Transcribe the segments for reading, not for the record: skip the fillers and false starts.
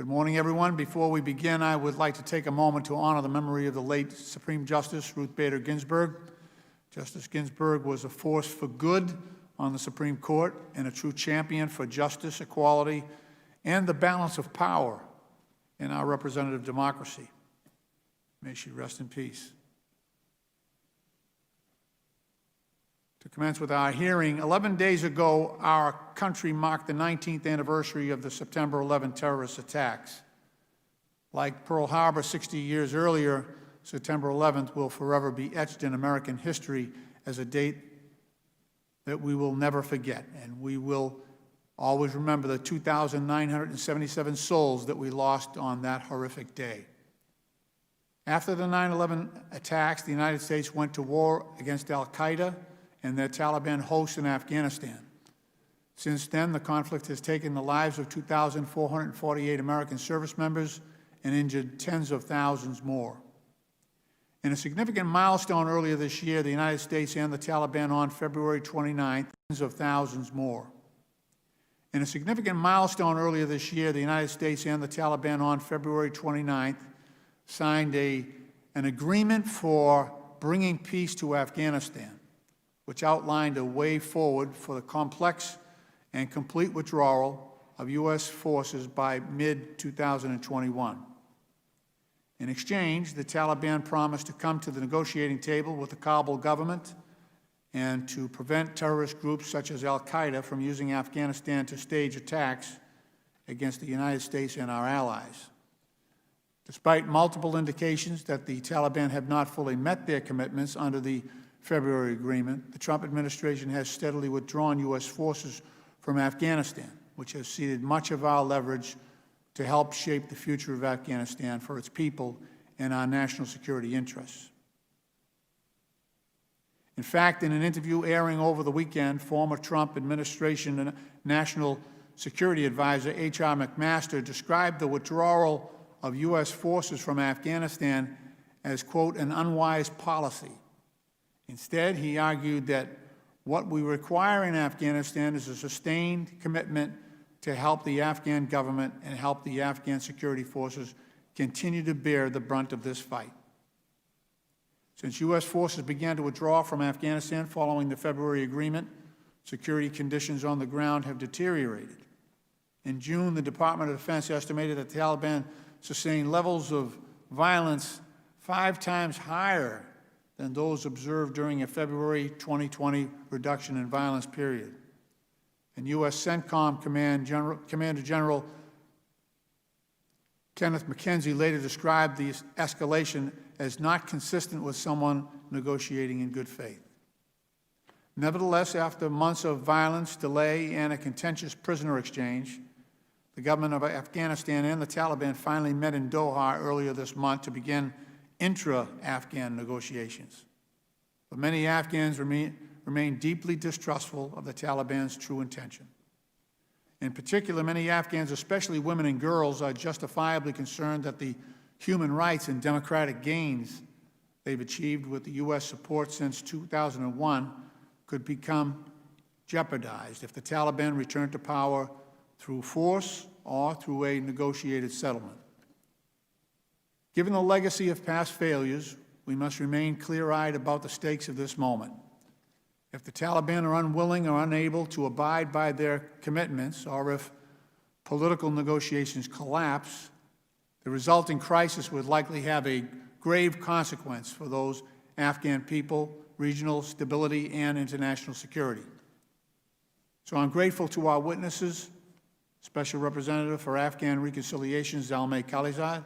Good morning, everyone. Before we begin, I would like to take a moment to honor the memory of the late Supreme Justice Ruth Bader Ginsburg. Justice Ginsburg was a force for good on the Supreme Court and a true champion for justice, equality, and the balance of power in our representative democracy. May she rest in peace. To commence with our hearing, 11 days ago, our country marked the 19th anniversary of the September 11 terrorist attacks. Like Pearl Harbor 60 years earlier, September 11th will forever be etched in American history as a date that we will never forget, and we will always remember the 2,977 souls that we lost on that horrific day. After the 9/11 attacks, the United States went to war against al-Qaeda and their Taliban hosts in Afghanistan. Since then, the conflict has taken the lives of 2,448 American service members and injured tens of thousands more. In a significant milestone earlier this year, the United States and the Taliban on February 29th, tens of thousands more. In a significant milestone earlier this year, the United States and the Taliban on February 29th signed an agreement for bringing peace to Afghanistan, which outlined a way forward for the complex and complete withdrawal of U.S. forces by mid-2021. In exchange, the Taliban promised to come to the negotiating table with the Kabul government and to prevent terrorist groups such as al-Qaeda from using Afghanistan to stage attacks against the United States and our allies. Despite multiple indications that the Taliban have not fully met their commitments under the February agreement, the Trump administration has steadily withdrawn U.S. forces from Afghanistan, which has ceded much of our leverage to help shape the future of Afghanistan for its people and our national security interests. In fact, in an interview airing over the weekend, former Trump administration National Security Advisor H.R. McMaster described the withdrawal of U.S. forces from Afghanistan as, quote, an unwise policy. Instead, he argued that what we require in Afghanistan is a sustained commitment to help the Afghan government and help the Afghan security forces continue to bear the brunt of this fight. Since U.S. forces began to withdraw from Afghanistan following the February agreement, security conditions on the ground have deteriorated. In June, the Department of Defense estimated that the Taliban sustained levels of violence 5 times higher than those observed during a February 2020 reduction in violence period. And U.S. CENTCOM Commander General Kenneth McKenzie later described the escalation as not consistent with someone negotiating in good faith. Nevertheless, after months of violence, delay, and a contentious prisoner exchange, the government of Afghanistan and the Taliban finally met in Doha earlier this month to begin intra-Afghan negotiations. But many Afghans remain deeply distrustful of the Taliban's true intention. In particular, many Afghans, especially women and girls, are justifiably concerned that the human rights and democratic gains they've achieved with the U.S. support since 2001 could become jeopardized if the Taliban return to power through force or through a negotiated settlement. Given the legacy of past failures, we must remain clear-eyed about the stakes of this moment. If the Taliban are unwilling or unable to abide by their commitments, or if political negotiations collapse, the resulting crisis would likely have a grave consequence for those Afghan people, regional stability, and international security. So I'm grateful to our witnesses, Special Representative for Afghan Reconciliation, Zalmay Khalilzad,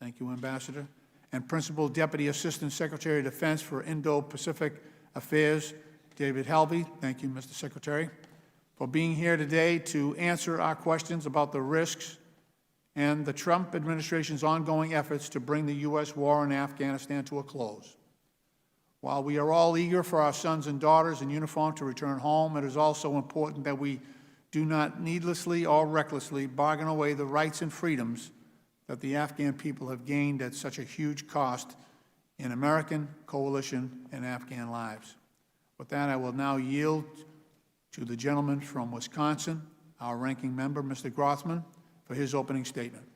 thank you, Ambassador, and Principal Deputy Assistant Secretary of Defense for Indo-Pacific Affairs, David Helvey, thank you, Mr. Secretary, for being here today to answer our questions about the risks and the Trump administration's ongoing efforts to bring the U.S. war in Afghanistan to a close. While we are all eager for our sons and daughters in uniform to return home, it is also important that we do not needlessly or recklessly bargain away the rights and freedoms that the Afghan people have gained at such a huge cost in American, coalition, and Afghan lives. With that, I will now yield to the gentleman from Wisconsin, our ranking member, Mr. Grothman, for his opening statement.